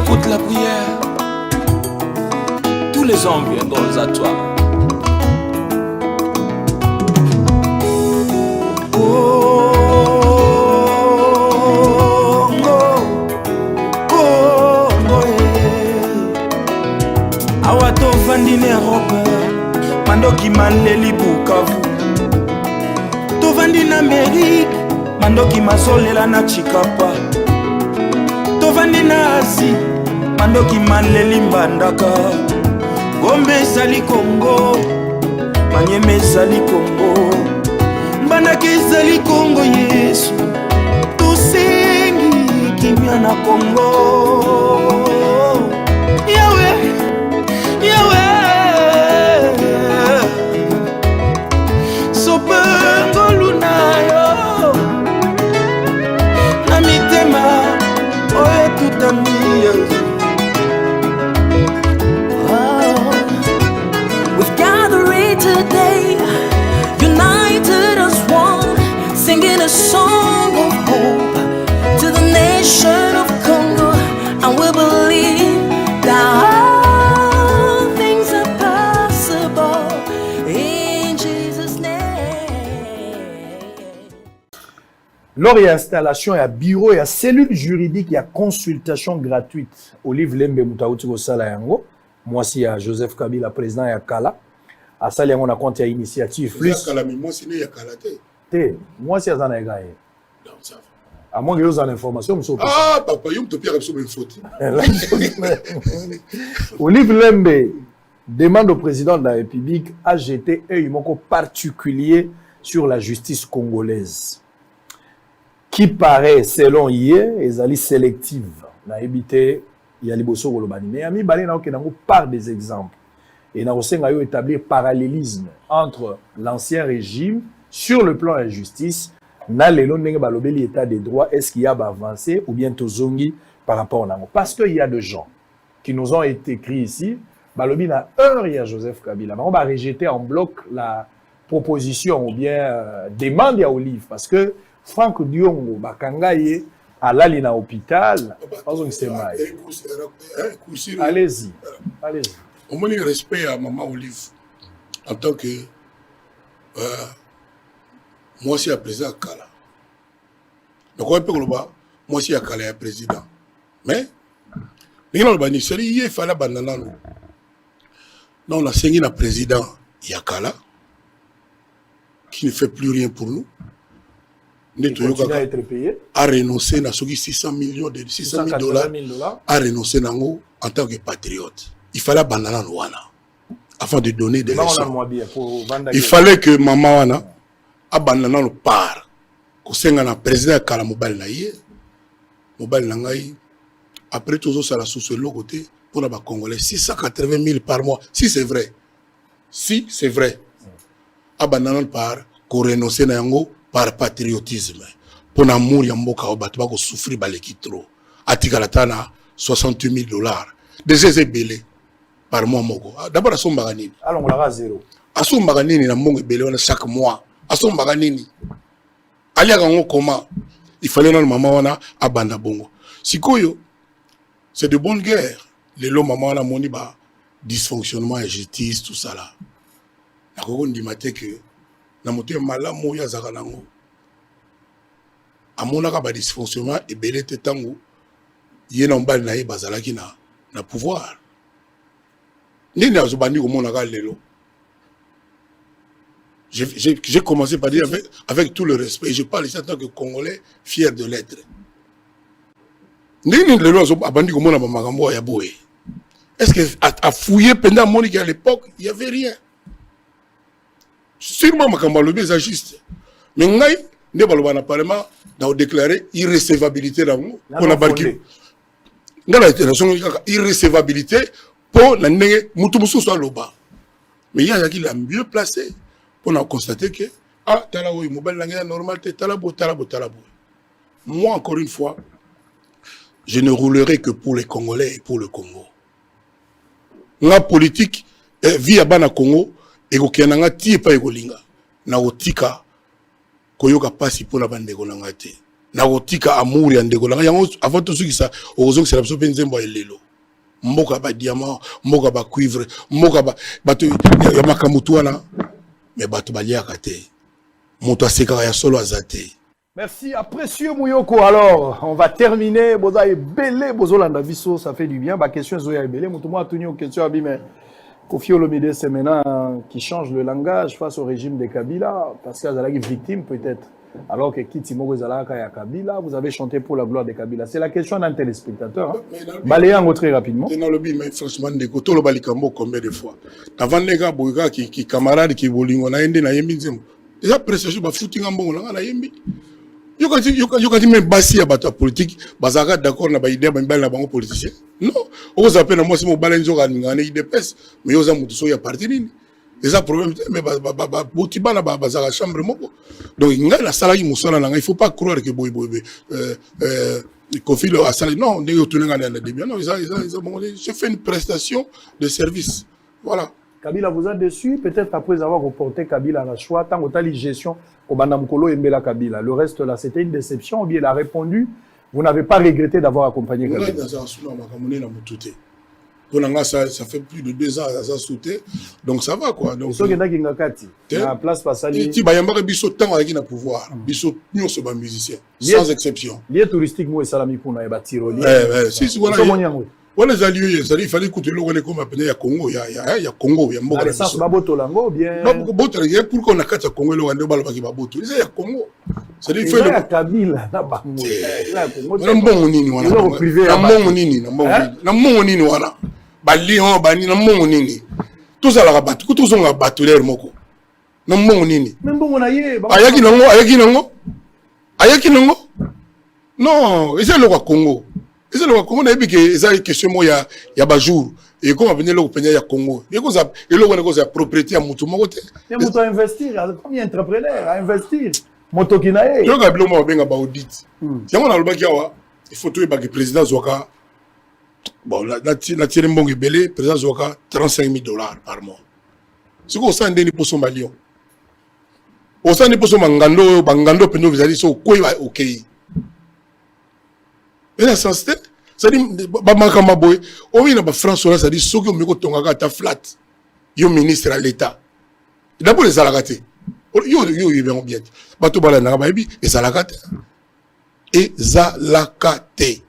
écoute la prière. Tous les hommes viendront à toi. Awa tovandi na Europe, mandoki maleli Bukavu. Tovandi na Amérique, mandoki mazolela na Chikapa. Tovandi na Asie, mandoki maleli Mbandaka. Gombe ezali Congo, Manyema ezali Congo, Mbandaka ezali Congo. Yesu tosengi kimia na Congo. We've gathered today, united as one, singing a song of hope to the nation of Congo, and we believe that all things are possible in Jesus' name. Lors de l'installation, il y a bureau, il y a cellule juridique, il y a consultation gratuite. Olive Lembe Moutaouti au Salayango. Moi, c'est Joseph Kabila, président de Kala. À Salayango, on a compté à initiative. Plus. Moi, c'est Kala. Moi, c'est Zana Gaye. À moins que vous ayez l'information, ah, papa, vous avez une faute. Olive Lembe demande au président de la République à jeter un œil particulier sur la justice congolaise, qui paraît, selon hier, est sélective. Na évité, il y a les bosso golobani. Mais ami balé na okenango par des exemples. Et na osenga yo établir parallélisme entre l'ancien régime sur le plan de la justice, na lelo ndenge balobeli état des droits, est-ce qu'il y a avancé ou bien tozongi par rapport au nango. Parce qu'il y a des gens qui nous ont été écrits ici, balobi na heure il y a Joseph Kabila. On va rejeter en bloc la proposition ou bien demande à Olive parce que Franck Diongo Bakangaye à l'Alina hôpital. Allez-y. Allez-y. On me respect à maman Olive en tant que moi aussi à président Kala. Donc on peut le voir, moi aussi à Kala président. Mais il fallait banana. Non, on a signé un président Yakala qui ne fait plus rien pour nous. À être payé. A renoncé à 600 millions de $600,000 à renoncer en tant que patriote. Il fallait abandonner Wana afin de donner des leçons. Il fallait que maman Wana abandonne le part. Qu'on a président Kala mobile naïe, mobile nangaï. Après tout ça, la sous le côté pour les Congolais 680 000 par mois. Si c'est vrai, si c'est vrai, abandonner le part, qu'on renonce à yango par patriotisme. Pour l'amour, il y a un mot qui va souffrir trop. Atikalatana, $68,000. Des belé par mois. D'abord, à son baganini. Alors, on l'a zéro. À son baganini, il y a un mot belé chaque mois. À son baganini. Comment il fallait que maman wana abanda bongo. Sikoyo, c'est de bonne guerre. Les lots maman wana moni ba dysfonctionnement et justice tout ça là. Na ko ndi maté que na moté malamu ya zakalango. Amona ka ba dysfonctionnement et belé tetango. Yena mbali na ye bazalaki na pouvoir. Nini azobandi ko mona ka lelo. J'ai commencé par dire avec tout le respect, je parle ici en tant que Congolais fier de l'être. Est-ce qu'à fouiller pendant Monique à l'époque, il n'y avait rien. Sûrement, Makambalobi est juste. Mais nous avons déclaré irrécevabilité dans on a barqué. Irrécevabilité pour la Moutoumousou soit l'oba. Mais il y a qui l'a mieux placé. On a constaté que moi, encore une fois, je ne roulerai que pour les Congolais et pour le Congo. La politique, via Bana Congo, et qu'il y a pas na otika koyoka pasi pour la bande de Golangate. na kotika amour ya ndeko na yango avant tout ce qui ça ozo que c'est la personne nzembo elelo mboka ba diamant mboka ba cuivre mboka ba bato ya makamutu wana mais bato baliaka te moto aseka ya solo azate. Merci à Précieux Mouyoko. Alors, on va terminer. Boza et belé, bozolanda viso, ça fait du bien. Bah, question Zoya et belé. Moutouma a tenu une question à mais Kofi Olomide, c'est maintenant qui change le langage face au régime de Kabila. Parce qu'il y a une victime, peut-être. Alors que Kiti Mogo Zalaka et Kabila, vous avez chanté pour la gloire de Kabila. C'est la question d'un téléspectateur. Balayant très rapidement. Dans le mais franchement, de Koto le Balikambo combien de fois. Avant les gars, Boga qui camarade qui bolingo na yende na yembi nzemo. Déjà prestation ba footing ambo na yembi. Yo quand tu même bassi à bateau politique, bazaka d'accord na ba idée ba mbala na bango politicien. Non, on vous appelle moi c'est mon balenzo ngane idée pes, mais yo za mutu so ya parti nini. Et ça problème mais botiba na bazaka chambre moko. Donc ngai la sala ki musala na ngai, il faut pas croire que boy Kofi a sala non, ne yo tunenga na début. Non, j'ai fait une prestation de service. Voilà. Kabila vous a déçu, peut-être après avoir reporté Kabila à la choix, tant que tali gestion au Bandamukolo et Mbela Kabila. Le reste là, c'était une déception, ou bien il a répondu, vous n'avez pas regretté d'avoir accompagné Kabila. Ça fait plus de 2 ans à ça sauté, donc ça va quoi. Donc, la place Passali. Tu vas biso temps avec le pouvoir, biso nous sommes musiciens, sans exception. Lié touristique, moi et Salami Kuna et Batiroli. Si voilà. Voilà les alliés, il fallait écouter le Congo, il y a Congo, il y a Congo, il y a Mboka. Ça c'est Baboto Lango bien. Pour qu'on a 4 Congo, il y a Baboto. Il y a Congo. C'est il faut le Kabila na Bango. Na mbongo nini wana. Na mbongo nini, na mbongo nini. Na mbongo nini wana. Ba lion ba ni na mbongo nini. Tout ça la battu, tout ça on a battu l'air moko. Na mbongo nini. Mbongo na ye. Ayaki nango. Non, c'est le Congo. C'est le Congo na ebi que ça question mo ya ba jour et comme venir le penya ya Congo et ko ça et le ko ça propriété à mutu moko te et mutu investir comme entrepreneur à investir moto kinae yo ga bilo mo benga ba audit yango na lobaki awa il faut tout ba que président Zoka bon la tire mbongo belé président Zoka $35,000 par mois c'est ko ça ndeni pour son malion au ça ni pour son bangando peno vous allez so ko OK. Et la sensité, ça dit, Bamaka Boy, on vient à France, ça dit, ceux qui ont mis ton ta flat, yo ministre à l'État. D'abord les alagatés. Yo, ils verront bien. Bato Balana, et Zalagate. Et Zalagate.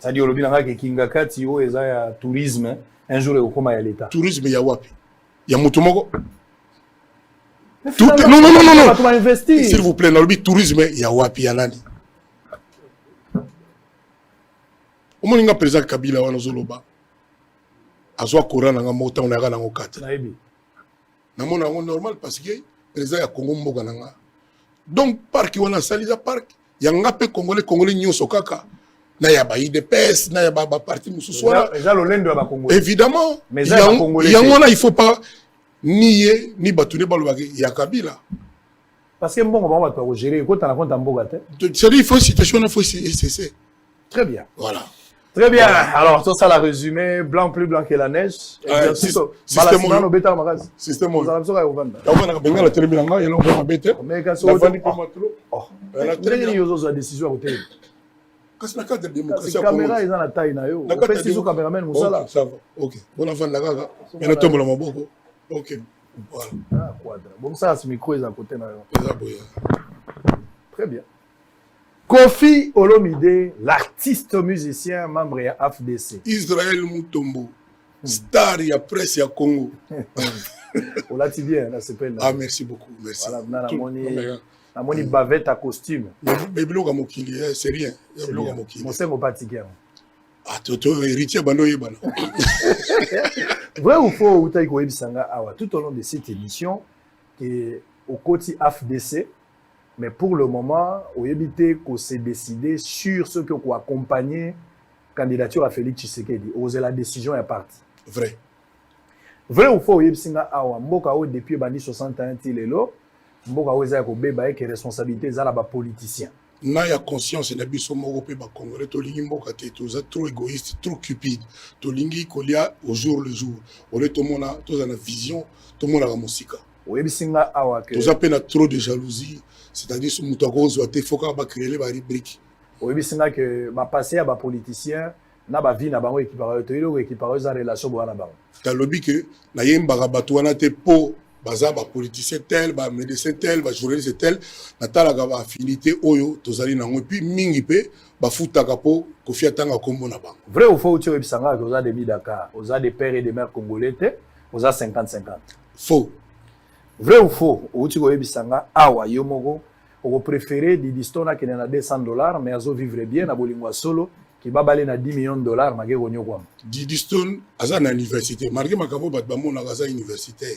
Ça dit, au Lobinanga, que Kingakati, yo, et ça, tourisme, un jour, au coma à l'État. Tourisme, il y a wapi. Il y a Moutoumoko. Non. S'il vous plaît, dans le tourisme, il y a wapi, il y a nani. Au moins, il y a président Kabila wana zoloba. Azwa Koran nga mota on aga nango kata. Naibi. Na mona ngo normal parce que président ya Congo mboka nanga. Donc parc wana salisa parc ya ngape congolais nyoso kaka. Na ya ba IDPS, na ya ba parti mususu wana. Déjà le lendo ba congolais. Évidemment. Mais ça ba congolais. Il faut pas nier ni batune balobaki ya Kabila. Parce que mbongo ba ba gérer ko ta na compte mboka te. C'est il faut situation il faut c'est. Très bien. Voilà. Très bien. Voilà. Alors, tout ça, la résumé, blanc plus blanc que la neige. Système. Système. La décision à la carte de démocratie. La caméra est dans la taille. La caméraman, ça va. Ok. On a fait la gaga. Il y a un tombe dans ok. Voilà. Bon, ça, ce micro est à côté. Très bien. Kofi Olomide, l'artiste musicien, membre de AFDC. Israël Moutombo, star ya presse ya Congo. On l'a dit bien, là, c'est pas là. Ah, merci beaucoup, merci. Voilà, on a moni bavette à costume. Mais bloga mokili, c'est rien. Bloga mokili. Mon sengo patiquer. Ah, toto héritier bando yebana. Vrai ou faux, ou taïko ebisanga awa tout au long de cette émission, et au côté AFDC. Mais pour le moment, on évite qu'on s'est décidé sur ce que qu'on accompagner candidature à Félix Tshisekedi. Oser la décision est partie. Vrai. Vrai ou faux, yebsinga awa mboka o depuis bandi 61 tilelo, mboka o ezaka kobeba ke responsabilité za la ba politicien. Na ya conscience na biso moko pe ba congolais to lingi mboka te to za trop égoïste, trop cupide. To lingi kolia au jour le jour. On est to mona to za na vision, to mona la musika. Oyebisinga awa que tous appellent trop de jalousie, c'est-à-dire ce mouton rose a été faut qu'on va créer les rubriques. Oyebisinga que ma passé à ba politicien na ba vie na bango équipareur to ilo équipareur za relation bo na bango. Ta lobby que na yemba bato wana te po baza ba politicien tel, ba médecin tel, ba journaliste tel, na tala ga ba affinité oyo tozali nango puis mingi pe ba futaka po ko fiatanga kombo na bango. Vrai ou faux tu oyebisanga que oza demi Dakar, oza des pères et des mères congolais te, oza 50-50. Faux. Vrai ou faux, outi koyebisanga awa yo moko oko préférer di distona qui na $200 mais azo vivre bien na bolingwa solo qui va baler na $10 millions magé gonyo kwam. Di Stone aza na université, marqué makabo bat bamona aza universitaire.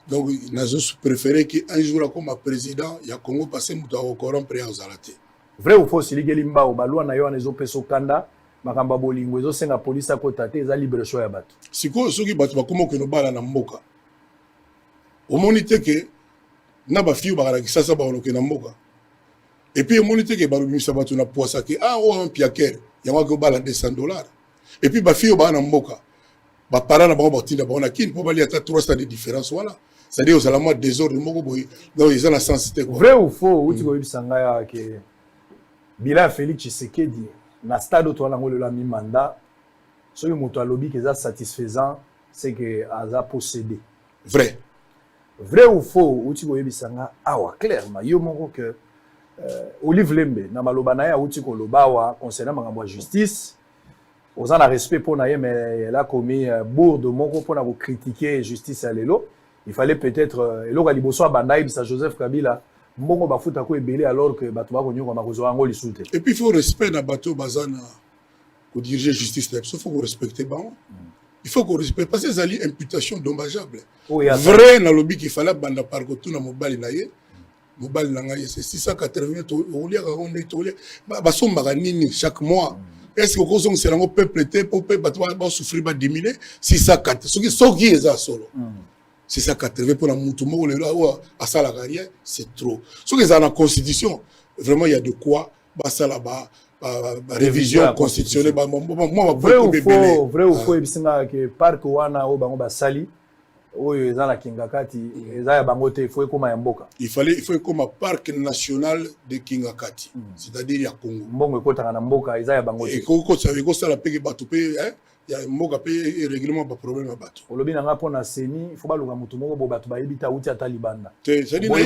Donc nazo préférer que un jour comme président ya Congo passer muto au corrompre ya ozalate. Vrai ou faux siligeli mbao balwa na yo anezo peso kanda makamba bolingwa ezo senga police akota te za libre choix ya bato. Siko soki bato bakomo ke no bala na mboka. Omonite que na ba fiu ba kisasa ba oloke na mboka. Et puis omonite que ba lumisa bato na poisa ke o un piaker ya wa ko bala $200. Et puis ba fiu ba na mboka. Ba para na ba batinda ba na kin po bali ata 3 de différence voilà. C'est-à-dire aux alamans désordre moko boy. Donc ils ont la sensité. Vrai ou faux outi ko bisanga ya ke Bila Félix Tshisekedi na stade to na ngolo la mi mandat soki moto alobi que ça satisfaisant c'est que aza possédé. Vrai. Vrai ou faux outi ko yebisanga awa clairement yo moko que Olive Lembe na maloba na ya outi ko lobawa concernant makambo justice oza na respect pour na ye mais elle a commis bourde moko pour na ko critiquer justice à lelo il fallait peut-être eloko liboso banda ibisa Joseph Kabila mbongo bafuta ko ebele alors que bato ba konyo ma kozo ngo lisute. Et puis il faut respect na bato bazana ko diriger justice là, il faut qu'on respecte ba. Il faut qu'on respecte parce que ça li imputation dommageable. Vrai na lobby qu'il fallait banda par ko tuna mobali na ye. Mobali na ngai c'est 680 to olia ka on est tolia ba somba nini chaque mois. Est-ce que cause on c'est le peuple te pour bato ba souffrir ba diminuer 640 soki eza solo. 680 pour la moutoumou, à ça la carrière, c'est trop. Ce que ça dans la constitution, vraiment il y a de quoi, bah ça là-bas, révision constitutionnelle, vrai ou faux, il que parc wana au bango basali, au dans la Kingakati, ezaya bango te faut comme mboka. Il faut comme un parc national de Kingakati, c'est-à-dire ya Congo. Mbongo ekota na mboka ezaya bango te. Et ko ça veut ça la paye bato paye, hein? Il y a un mot qui règlement pas problème à battre. Au lobby n'a pas na seni, il faut pas le gamuto moko bo bato ba ebita uti atalibanda. C'est dit na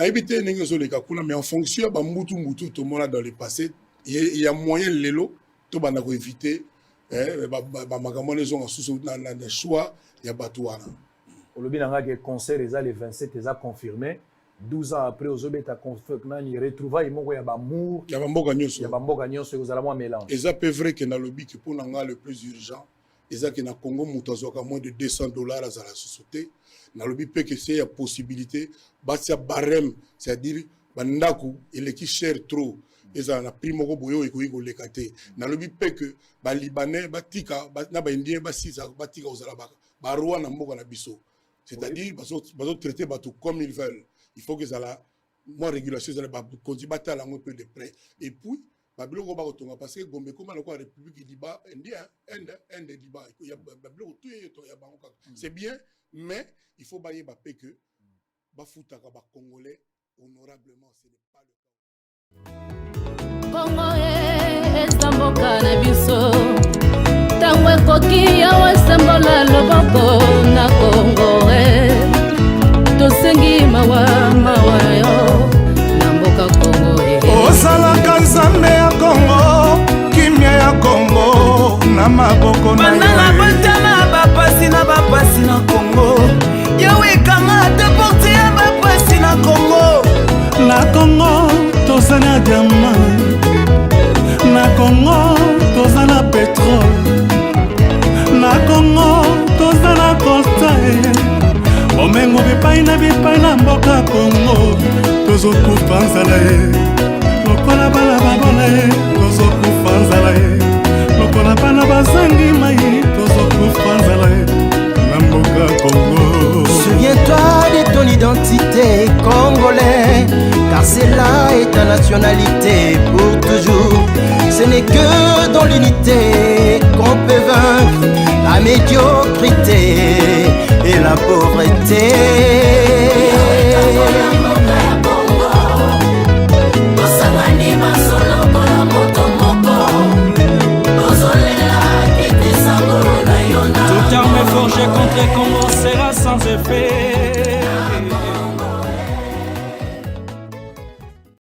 ebité ningo le kakuna mais en fonction ba mutu tout monde dans le passé, il y a moyen lelo to bana ko éviter ba makambo les gens sous na choix il y a bato wana. Au lobby n'a que concert les 27 les a confirmé. 12 ans après aux obeta confirmé ni retrouva imoko ya bamour ya bamboka nyonso aux alamwa mélange et ça peut vrai que dans le lobby que pour nanga le plus urgent et ça que na Congo muto azoka moins de $200 à la société na lobby peut que c'est la possibilité batia barème c'est-à-dire bandaku il qui cher trop et ça na prix moko boyo eko lekate na lobby peut que ba libanais batika na ba indien basisa batika aux alabaka ba roi na mboka na biso c'est-à-dire bazo traiter bato comme ils veulent. Il faut que ça la moi régulation ça va continuer à un peu de près et puis babilo ba kotonga parce que Gombe comme la République Liba indien Inde Liba il y a babilo tout ya bango c'est bien mais il faut bailler ba que ba futa ka ba congolais honorablement ce n'est pas le cas. Congo est mboka na biso tango koki ya wasembola loboko na Congo tosengi mawa yo na mboka Congo osalaka nzambe ya Congo kimia ya Congo na maboko na banana batala bapasi na Congo yawekanga te porte ya bapasi na Congo tozana diamant na Congo tozana pétrole na Congo tozana coltan omengo bipai na mboka Congo tozokufa nzala ye lokola bana babona ye tozokufa nzala ye lokola bana bazangi mai tozokufa nzala ye na mboka Congo. Souviens-toi de ton identité congolais, car celle-là est ta nationalité pour toujours. Ce n'est que dans l'unité qu'on peut vaincre la médiocrité et la pauvreté.